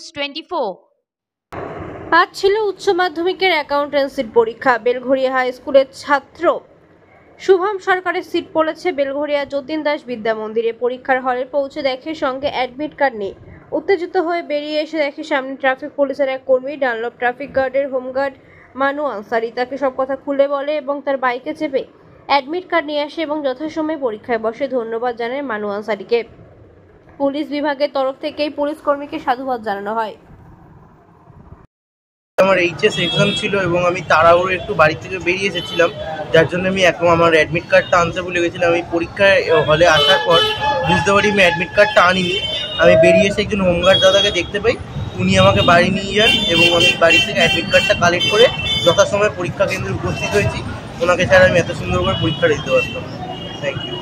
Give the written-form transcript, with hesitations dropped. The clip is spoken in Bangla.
News 24। আজ ছিল উচ্চ মাধ্যমিকের অ্যাকাউন্টেন্সির পরীক্ষা। বেলঘড়িয়া হাই স্কুলের ছাত্র শুভম সরকারের সিট পড়েছে বেলঘড়িয়া যতীন দাস বিদ্যা মন্দিরে। পরীক্ষার হলে পৌঁছে দেখে সঙ্গে অ্যাডমিট কার্ড নেই। উত্তেজিত হয়ে বেরিয়ে এসে দেখে সামনে ট্রাফিক পুলিশের এক কর্মী ডানলপ ট্রাফিক গার্ডের হোমগার্ড মানু আনসারি তাকে সব কথা খুলে বলে এবং তার বাইকে চেপে অ্যাডমিট কার্ড নিয়ে আসে এবং যথাসময়ে পরীক্ষায় বসে। ধন্যবাদ জানায় মানু আনসারিকে। পুলিশ বিভাগের তরফ থেকেই পুলিশ কর্মীকে সাধুবাদ জানানো হয়। আমার এইচএস এক্সাম ছিল এবং আমি তাড়াহুড়ো একটু বাড়ি থেকে বেরিয়ে এসেছিলাম, যার জন্য আমি আমার অ্যাডমিট কার্ডটা আনতে ভুলে গেছিলাম। আমি পরীক্ষায় হলে আসার পর বুঝতে পারি আমি অ্যাডমিট কার্ডটা আনিনি। আমি বেরিয়ে এসে একজন হোমগার্ড দাদাকে দেখতে পাই, উনি আমাকে বাড়ি নিয়ে যান এবং আমি বাড়ি থেকে অ্যাডমিট কার্ডটা কালেক্ট করে যথাসময়ে পরীক্ষা কেন্দ্রে উপস্থিত হয়েছি। ওনাকে ছাড়া আমি এত সুন্দর করে পরীক্ষা দিতে পারতাম। Thank you.